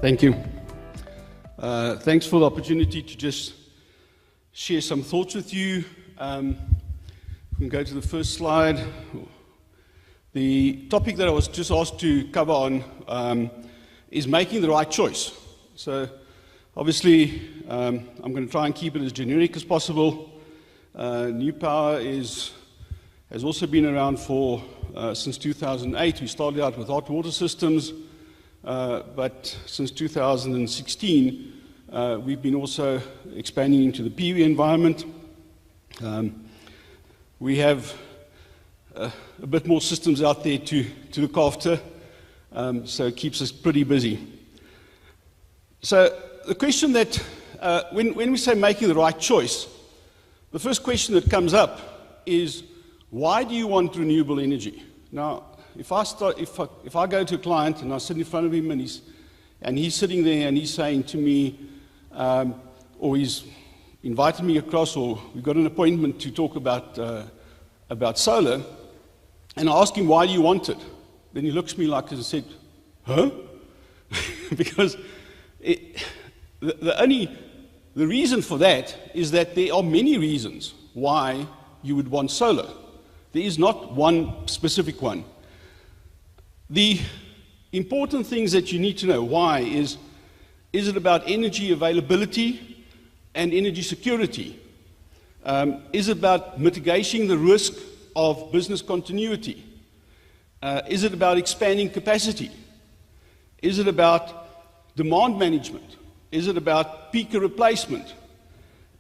Thank you. Thanks for the opportunity to just share some thoughts with you. We can go to the first slide. The topic that I was just asked to cover on is making the right choice. So obviously, I'm going to try and keep it as generic as possible. NuPower has also been around for since 2008. We started out with hot water systems, but since 2016, we've been also expanding into the PV environment. We have a bit more systems out there to look after, so it keeps us pretty busy. So the question that, when we say making the right choice, the first question that comes up is, why do you want renewable energy? Now, if I go to a client and I sit in front of him and he's sitting there and he's saying to me, or he's invited me across, or we've got an appointment to talk about solar, and I ask him, why do you want it? Then he looks at me like I said, huh? Because the reason for that is that there are many reasons why you would want solar. There is not one specific one. The important things that you need to know why is it about energy availability and energy security? Is it about mitigating the risk of business continuity? Is it about expanding capacity? Is it about demand management? Is it about peaker replacement?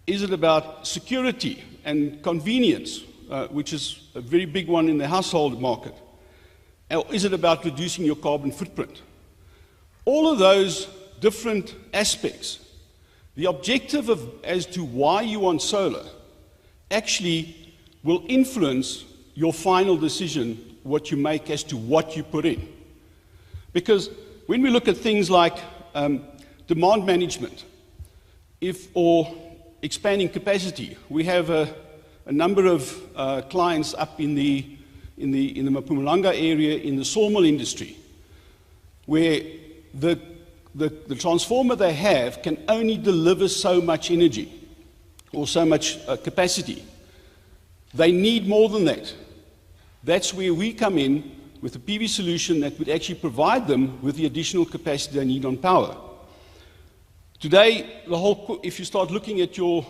Is it about security and convenience, which is a very big one in the household market? Or is it about reducing your carbon footprint? All of those different aspects, the objective as to why you want solar actually will influence your final decision, what you make as to what you put in. Because when we look at things like demand management, or expanding capacity, we have a number of clients up in the Mpumalanga area in the sawmill industry, where the transformer they have can only deliver so much energy or so much capacity. They need more than that. That's where we come in with a PV solution that would actually provide them with the additional capacity they need on power. Today, if you start looking at your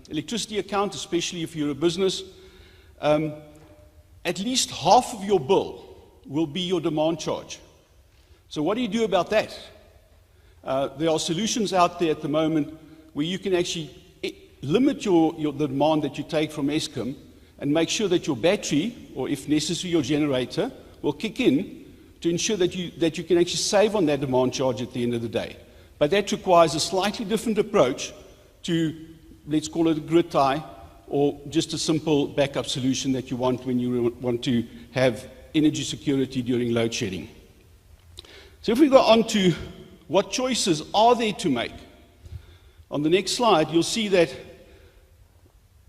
electricity account, especially if you're a business, at least half of your bill will be your demand charge. So what do you do about that? There are solutions out there at the moment where you can actually limit the demand that you take from Eskom and make sure that your battery, or if necessary your generator, will kick in to ensure that you can actually save on that demand charge at the end of the day. But that requires a slightly different approach to, let's call it a grid tie, or just a simple backup solution that you want when you want to have energy security during load shedding. So if we go on to what choices are there to make, on the next slide you'll see that,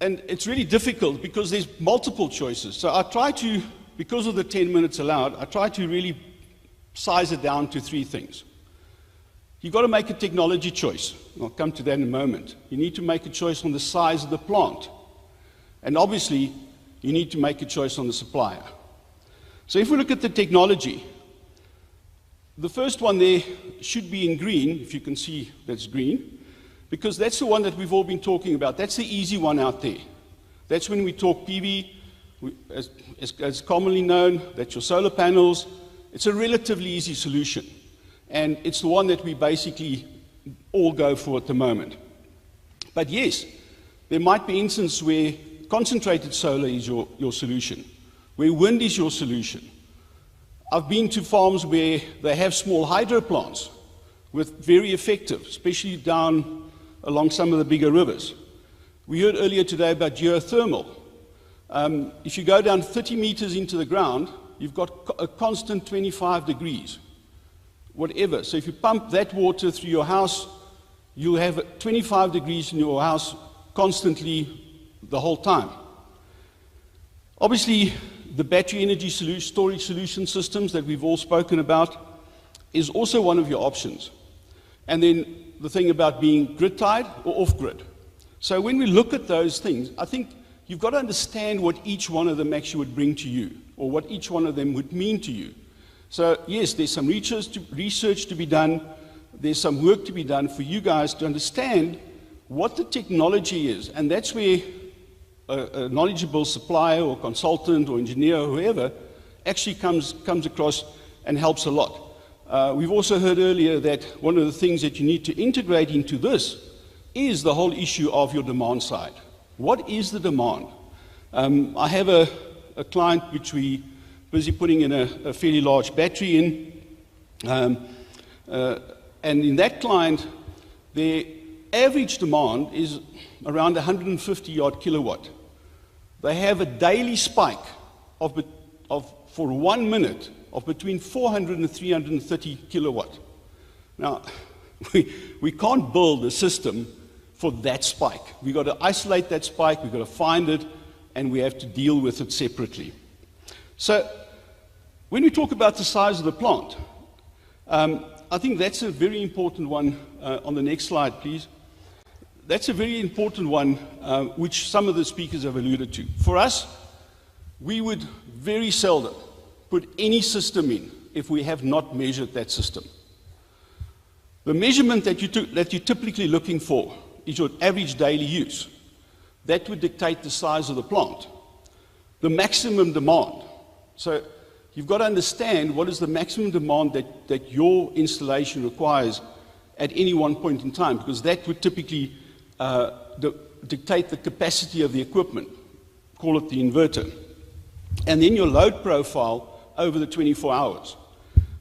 and it's really difficult because there's multiple choices. So I try to, because of the 10 minutes allowed, I try to really size it down to three things. You've got to make a technology choice. I'll come to that in a moment. You need to make a choice on the size of the plant. And obviously, you need to make a choice on the supplier. So if we look at the technology, the first one there should be in green, if you can see that's green, because that's the one that we've all been talking about. That's the easy one out there. That's when we talk PV, as commonly known, that's your solar panels. It's a relatively easy solution. And it's the one that we basically all go for at the moment. But yes, there might be instances where concentrated solar is your solution, where wind is your solution. I've been to farms where they have small hydro plants with very effective, especially down along some of the bigger rivers. We heard earlier today about geothermal. If you go down 30 meters into the ground, you've got a constant 25 degrees, whatever. So if you pump that water through your house, you'll have 25 degrees in your house constantly the whole time. Obviously, the battery energy storage solution systems that we've all spoken about is also one of your options. And then the thing about being grid-tied or off-grid. So when we look at those things, I think you've got to understand what each one of them actually would bring to you, or what each one of them would mean to you. So yes, there's some research to be done. There's some work to be done for you guys to understand what the technology is. And that's where a knowledgeable supplier or consultant or engineer or whoever actually comes across and helps a lot. We've also heard earlier that one of the things that you need to integrate into this is the whole issue of your demand side. What is the demand? I have a client which we're busy putting in a fairly large battery in. And in that client, their average demand is around 150 odd kilowatt. They have a daily spike for 1 minute of between 400 and 330 kilowatt. Now, we can't build a system for that spike. We've got to isolate that spike, we've got to find it, and we have to deal with it separately. So, when we talk about the size of the plant, I think that's a very important one. On the next slide, please. That's a very important one, which some of the speakers have alluded to. For us, we would very seldom put any system in if we have not measured that system. The measurement that you're typically looking for is your average daily use. That would dictate the size of the plant. The maximum demand. So you've got to understand what is the maximum demand that your installation requires at any one point in time, because that would typically dictate the capacity of the equipment, call it the inverter. And then your load profile over the 24 hours.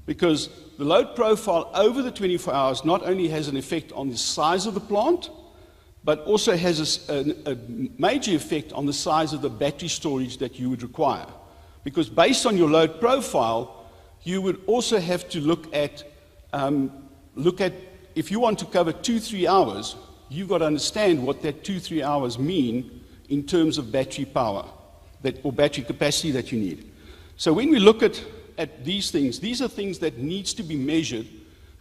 Because the load profile over the 24 hours not only has an effect on the size of the plant, but also has a major effect on the size of the battery storage that you would require. Because based on your load profile, you would also have to look at if you want to cover 2-3 hours, you've got to understand what that 2-3 hours mean in terms of battery power or battery capacity that you need. So when we look at these things, these are things that needs to be measured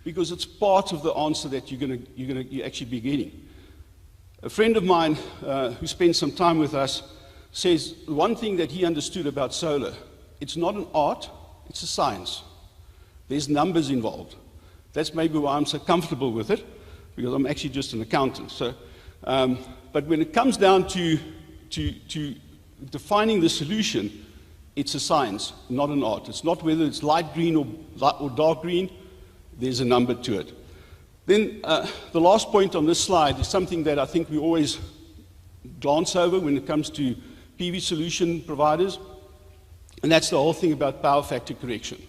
because it's part of the answer that you actually be getting. A friend of mine who spent some time with us says the one thing that he understood about solar, it's not an art, it's a science. There's numbers involved. That's maybe why I'm so comfortable with it, because I'm actually just an accountant. So, but when it comes down to defining the solution, it's a science, not an art. It's not whether it's light green or dark green, there's a number to it. Then the last point on this slide is something that I think we always glance over when it comes to PV solution providers, and that's the whole thing about power factor correction.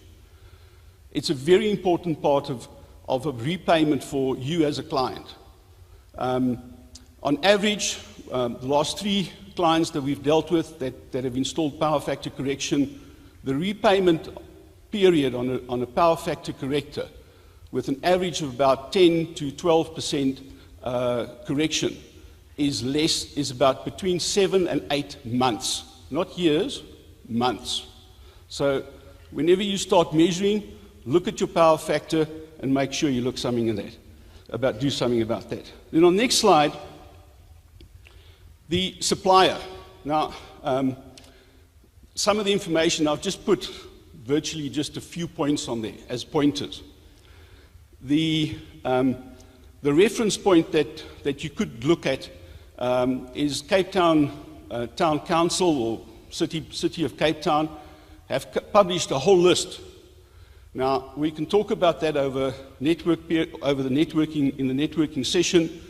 It's a very important part of a repayment for you as a client. On average, the last 3 clients that we've dealt with that have installed power factor correction, the repayment period on a power factor corrector with an average of about 10 to 12% correction is about between 7 and 8 months. Not years, months. So whenever you start measuring, look at your power factor and make sure you do something about that. Then on the next slide, the supplier. Now, some of the information I've just put virtually just a few points on there as pointers. The reference point that you could look at is Cape Town Town Council or City of Cape Town have published a whole list. Now, we can talk about that over the networking session,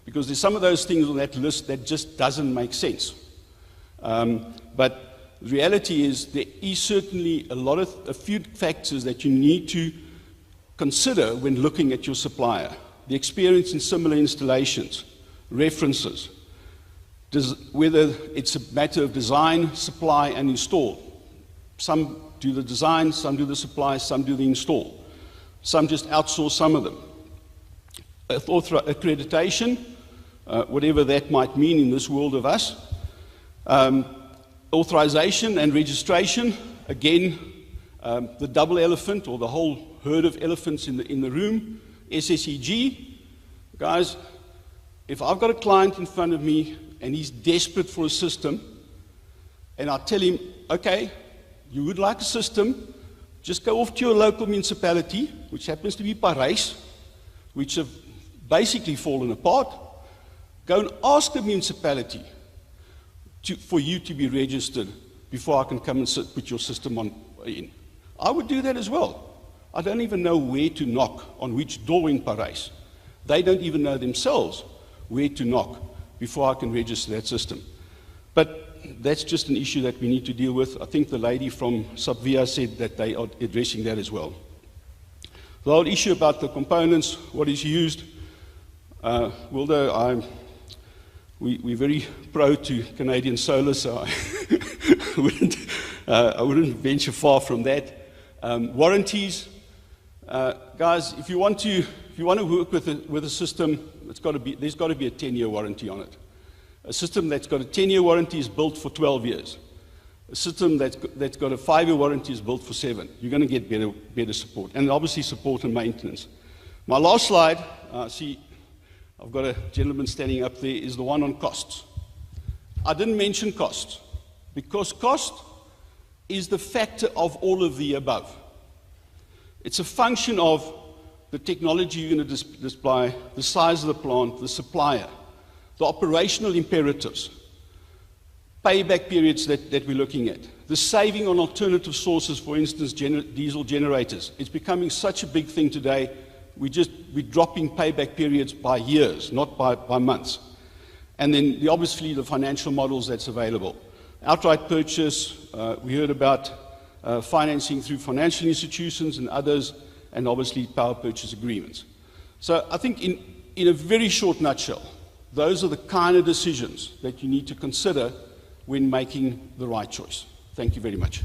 because there's some of those things on that list that just doesn't make sense. But the reality is there is certainly a few factors that you need to consider when looking at your supplier. The experience in similar installations, references, whether it's a matter of design, supply, and install. Some do the design, some do the supply, some do the install. Some just outsource some of them. Accreditation, whatever that might mean in this world of us. Authorization and registration, again, the double elephant or the whole herd of elephants in the room, SSEG. Guys, if I've got a client in front of me and he's desperate for a system, and I tell him, okay, you would like a system, just go off to your local municipality, which happens to be Parys, which have basically fallen apart. Go and ask the municipality for you to be registered before I can come and put your system in. I would do that as well. I don't even know where to knock, on which door in Parys. They don't even know themselves where to knock before I can register that system. But that's just an issue that we need to deal with. I think the lady from Sampie said that they are addressing that as well. The whole issue about the components, what is used, Wildo, we're very pro to Canadian solar, so I wouldn't venture far from that. Warranties, guys, if you want to work with a system, there's got to be a 10-year warranty on it. A system that's got a 10-year warranty is built for 12 years. A system that's got a 5-year warranty is built for 7. You're going to get better support, and obviously support and maintenance. My last slide, see, I've got a gentleman standing up there, is the one on costs. I didn't mention cost, because cost is the factor of all of the above. It's a function of the technology you're going to display, the size of the plant, the supplier, the operational imperatives, payback periods that we're looking at, the saving on alternative sources, for instance, diesel generators. It's becoming such a big thing today, we're dropping payback periods by years, not by months. And then obviously the financial models that's available. Outright purchase, we heard about financing through financial institutions and others, and obviously power purchase agreements. So I think in a very short nutshell, those are the kind of decisions that you need to consider when making the right choice. Thank you very much.